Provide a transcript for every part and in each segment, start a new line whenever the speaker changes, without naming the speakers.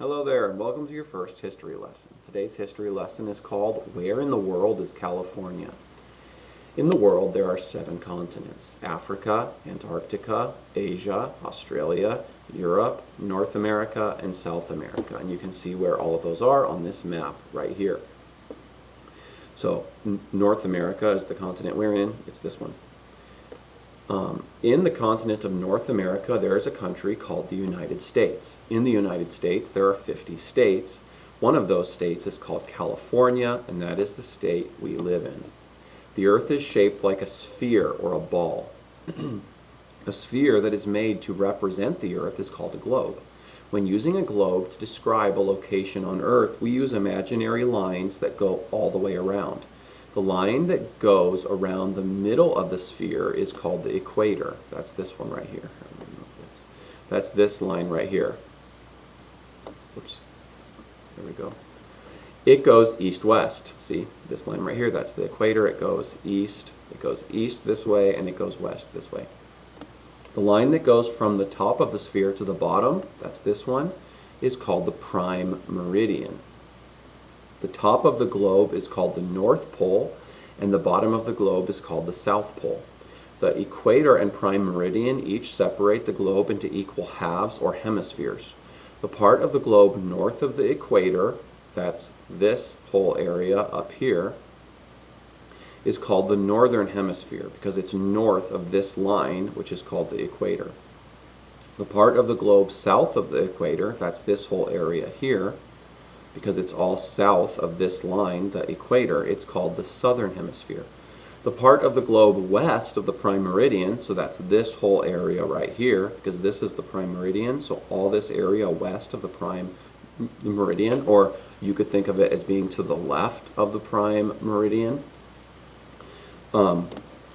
Hello there, and welcome to your first history lesson. Today's history lesson is called Where in the World is California? In the world, there are 7 continents: Africa, Antarctica, Asia, Australia, Europe, North America, and South America. And you can see where all of those are on this map right here. So, North America is the continent we're in. It's this one. In the continent of North America, there is a country called the United States. In the United States, there are 50 states. One of those states is called California, and that is the state we live in. The Earth is shaped like a sphere or a ball. A sphere that is made to represent the Earth is called a globe. When using a globe to describe a location on Earth, we use imaginary lines that go all the way around. The line that goes around the middle of the sphere is called the equator. That's this one right here. That's this line right here. Oops. There we go. It goes east-west. See, this line right here, that's the equator. It goes east this way, and it goes west this way. The line that goes from the top of the sphere to the bottom, that's this one, is called the prime meridian. The top of the globe is called the North Pole, and the bottom of the globe is called the South Pole. The equator and prime meridian each separate the globe into equal halves or hemispheres. The part of the globe north of the equator, that's this whole area up here, is called the northern hemisphere because it's north of this line, which is called the equator. The part of the globe south of the equator, that's this whole area here, because it's all south of this line, the equator, it's called the southern hemisphere. The part of the globe west of the prime meridian, so that's this whole area right here, because this is the prime meridian, so all this area west of the prime meridian, or you could think of it as being to the left of the prime meridian,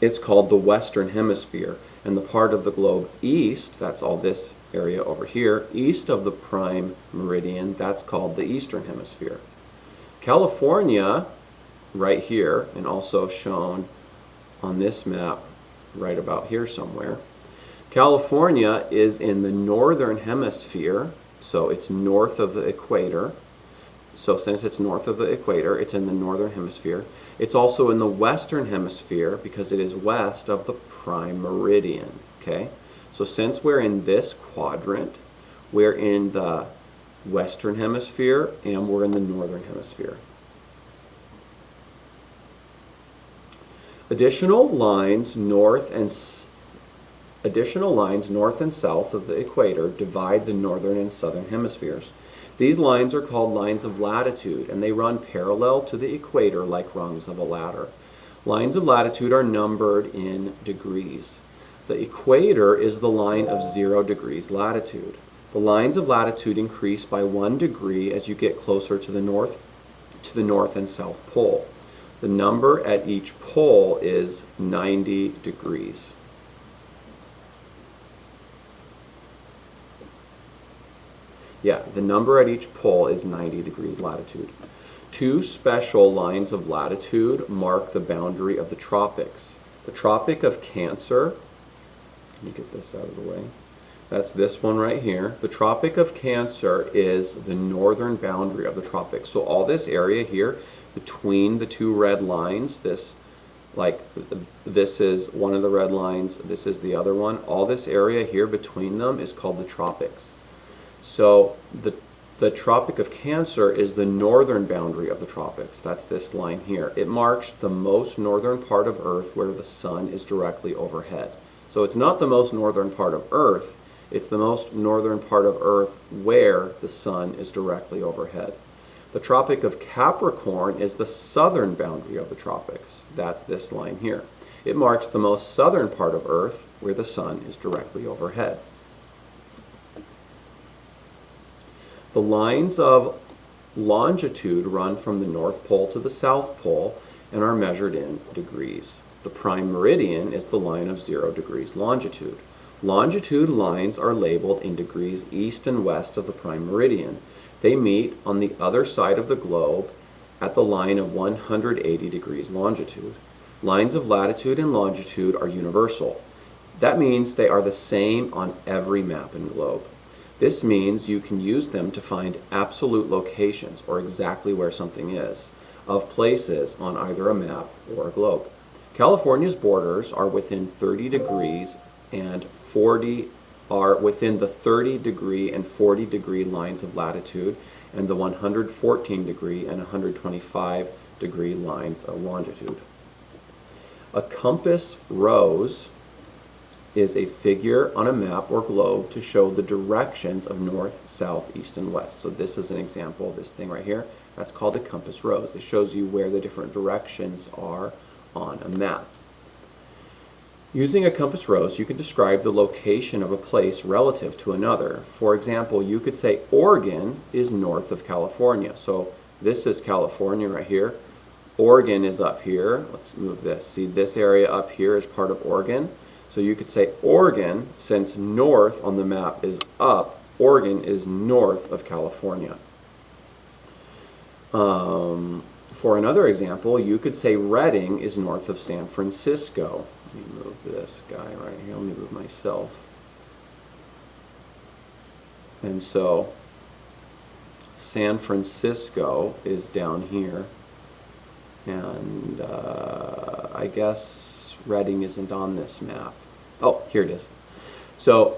it's called the western hemisphere. And the part of the globe east, that's all this area over here, east of the prime meridian, that's called the eastern hemisphere. California, right here, and also shown on this map right about here somewhere, California is in the northern hemisphere, so it's north of the equator. So since it's north of the equator, it's in the northern hemisphere. It's also in the western hemisphere because it is west of the prime meridian. Okay? So since we're in this quadrant, we're in the western hemisphere and we're in the northern hemisphere. Additional lines north and south of the equator divide the northern and southern hemispheres. These lines are called lines of latitude, and they run parallel to the equator like rungs of a ladder. Lines of latitude are numbered in degrees. The equator is the line of 0 degrees latitude. The lines of latitude increase by 1 degree as you get closer to the north and south pole. The number at each pole is 90 degrees. Yeah, the number at each pole is 90 degrees latitude. 2 special lines of latitude mark the boundary of the tropics. The Tropic of Cancer, let me get this out of the way. That's this one right here. The Tropic of Cancer is the northern boundary of the tropics. So all this area here between the 2 red lines, this is one of the red lines, this is the other one. All this area here between them is called the tropics. So the Tropic of Cancer is the northern boundary of the tropics. That's this line here. It marks the most northern part of Earth where the sun is directly overhead. So it's not the most northern part of Earth, it's the most northern part of Earth where the sun is directly overhead. The Tropic of Capricorn is the southern boundary of the tropics. That's this line here. It marks the most southern part of Earth where the sun is directly overhead. The lines of longitude run from the North Pole to the South Pole and are measured in degrees. The prime meridian is the line of 0 degrees longitude. Longitude lines are labeled in degrees east and west of the prime meridian. They meet on the other side of the globe at the line of 180 degrees longitude. Lines of latitude and longitude are universal. That means they are the same on every map and globe. This means you can use them to find absolute locations, or exactly where something is, of places on either a map or a globe. California's borders are within 30 degrees and 40 are within the 30 degree and 40 degree lines of latitude and the 114 degree and 125 degree lines of longitude. A compass rose is a figure on a map or globe to show the directions of north, south, east, and west. So this is an example of this thing right here. That's called a compass rose. It shows you where the different directions are on a map. Using a compass rose, you could describe the location of a place relative to another. For example, you could say Oregon is north of California. So this is California right here. Oregon is up here. Let's move this. See, this area up here is part of Oregon. So you could say Oregon, since north on the map is up, Oregon is north of California. For another example, you could say Redding is north of San Francisco. Let me move this guy right here. Let me move myself. And so San Francisco is down here. And I guess Redding isn't on this map. Oh, here it is. So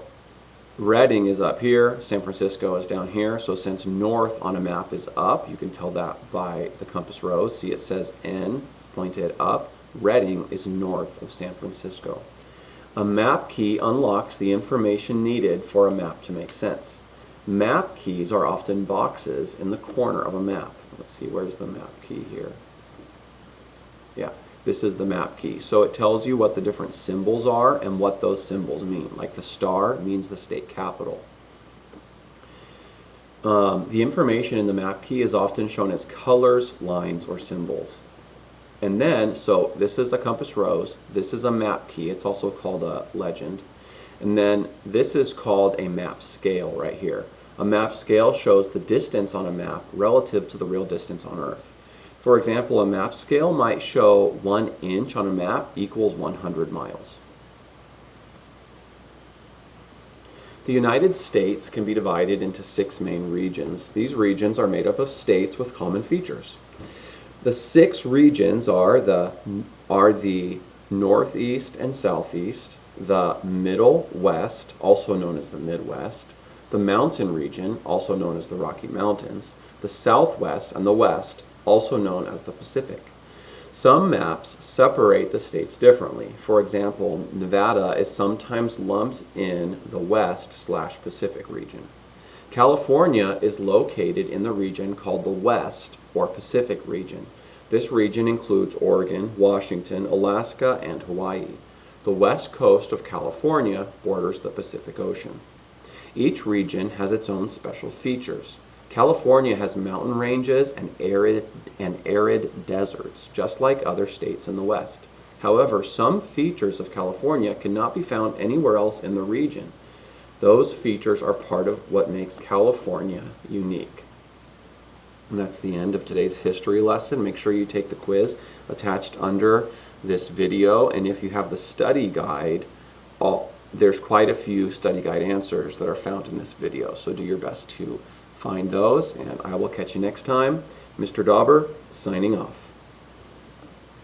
Redding is up here, San Francisco is down here. So since north on a map is up, you can tell that by the compass rose. See, it says N, pointed up. Redding is north of San Francisco. A map key unlocks the information needed for a map to make sense. Map keys are often boxes in the corner of a map. Let's see, where's the map key here? Yeah, this is the map key. So it tells you what the different symbols are and what those symbols mean. Like the star means the state capital. The information in the map key is often shown as colors, lines, or symbols. And then, so this is a compass rose, this is a map key, it's also called a legend. And then this is called a map scale right here. A map scale shows the distance on a map relative to the real distance on Earth. For example, a map scale might show 1 inch on a map equals 100 miles. The United States can be divided into 6 main regions. These regions are made up of states with common features. The 6 regions are the Northeast and Southeast, the Middle West, also known as the Midwest, the Mountain region, also known as the Rocky Mountains, the Southwest, and the West, also known as the Pacific. Some maps separate the states differently. For example, Nevada is sometimes lumped in the West/Pacific region. California is located in the region called the West or Pacific region. This region includes Oregon, Washington, Alaska, and Hawaii. The west coast of California borders the Pacific Ocean. Each region has its own special features. California has mountain ranges and arid deserts, just like other states in the West. However, some features of California cannot be found anywhere else in the region. Those features are part of what makes California unique. And that's the end of today's history lesson. Make sure you take the quiz attached under this video, and if you have the study guide, there's quite a few study guide answers that are found in this video, so do your best to find those, and I will catch you next time. Mr. Dauber, signing off.